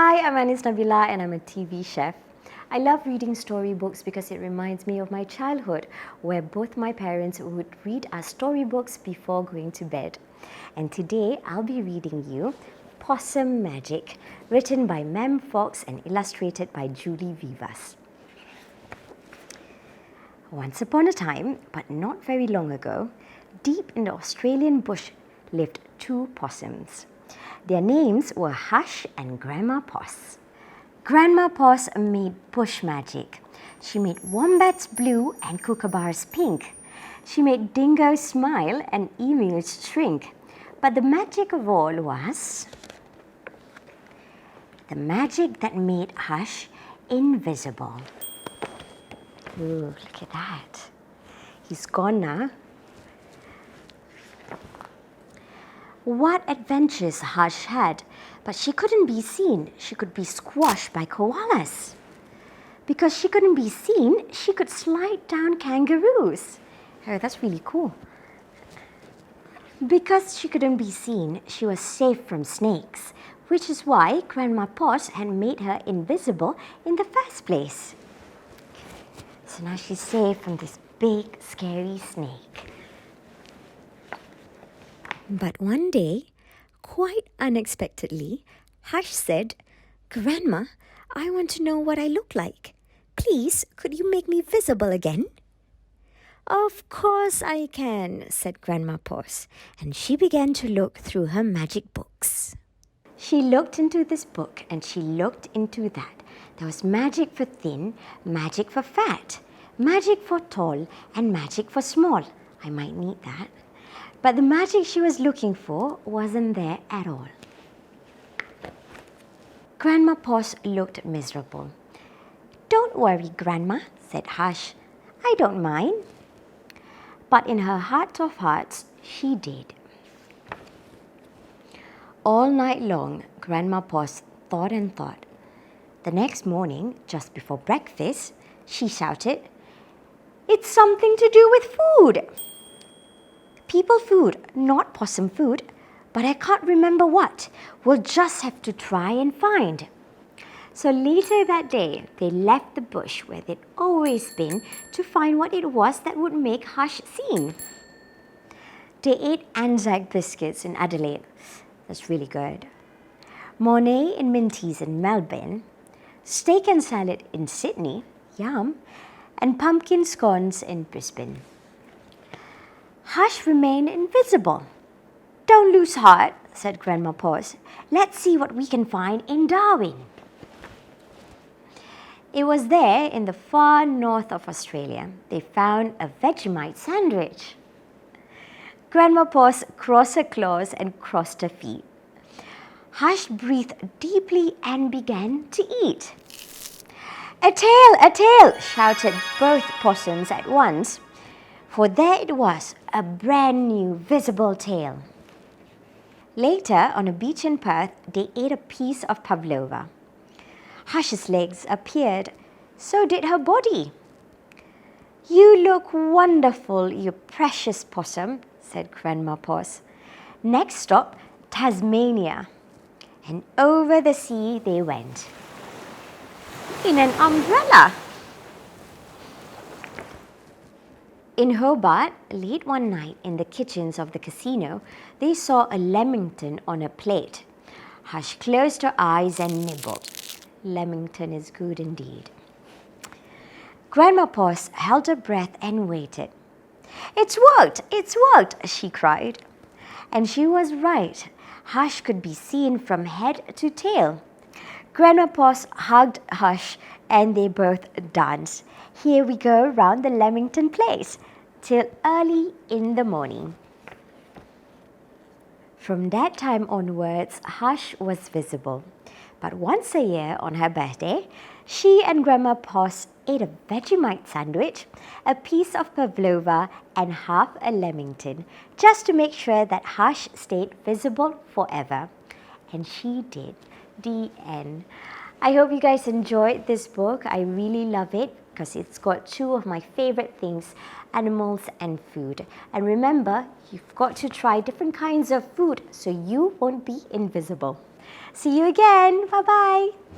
Hi, I'm Anis Nabilah and I'm a TV chef. I love reading storybooks because it reminds me of my childhood, where both my parents would read us storybooks before going to bed. And today I'll be reading you Possum Magic, written by Mem Fox and illustrated by Julie Vivas. Once upon a time, but not very long ago, deep in the Australian bush lived two possums. Their names were Hush and Grandma Poss. Grandma Poss made bush magic. She made wombats blue and kookaburras pink. She made dingoes smile and emus shrink. But the magic of all was the magic that made Hush invisible. Ooh, look at that. He's gone now. What adventures Hush had, but she couldn't be seen. She could be squashed by koalas. Because she couldn't be seen, she could slide down kangaroos. Oh, that's really cool. Because she couldn't be seen, she was safe from snakes, which is why Grandma Poss had made her invisible in the first place. So now she's safe from this big, scary snake. But one day, quite unexpectedly, Hush said, "Grandma, I want to know what I look like. Please, could you make me visible again?" "Of course I can," said Grandma Poss, and she began to look through her magic books. She looked into this book and she looked into that. There was magic for thin, magic for fat, magic for tall, and magic for small. I might need that. But the magic she was looking for wasn't there at all. Grandma Poss looked miserable. "Don't worry, Grandma," said Hush. "I don't mind." But in her heart of hearts, she did. All night long, Grandma Poss thought and thought. The next morning, just before breakfast, she shouted, "It's something to do with food. People food, not possum food, but I can't remember what. We'll just have to try and find." So later that day, they left the bush where they'd always been to find what it was that would make Hush seen. They ate Anzac biscuits in Adelaide. That's really good. Mornay and Minties in Melbourne. Steak and salad in Sydney. Yum. And pumpkin scones in Brisbane. Hush remained invisible. "Don't lose heart," said Grandma Poss. "Let's see what we can find in Darwin." It was there in the far north of Australia. They found a Vegemite sandwich. Grandma Poss crossed her claws and crossed her feet. Hush breathed deeply and began to eat. "A tail, a tail!" shouted both possums at once. For there it was, a brand new visible tail. Later, on a beach in Perth, they ate a piece of pavlova. Hush's legs appeared, so did her body. "You look wonderful, you precious possum," said Grandma Poss. Next stop, Tasmania. And over the sea they went. In an umbrella. In Hobart, late one night in the kitchens of the casino, they saw a lamington on a plate. Hush closed her eyes and nibbled. Lamington is good indeed. Grandma Poss held her breath and waited. It's worked, she cried. And she was right. Hush could be seen from head to tail. Grandma Poss hugged Hush and they both danced. Here we go round the Lamington place, till early in the morning. From that time onwards, Hush was visible. But once a year on her birthday, she and Grandma Poss ate a Vegemite sandwich, a piece of pavlova, and half a lamington, just to make sure that Hush stayed visible forever. And she did. The end. I hope you guys enjoyed this book. I really love it. because it's got two of my favorite things, animals and food. And remember, you've got to try different kinds of food so you won't be invisible. See you again. Bye-bye.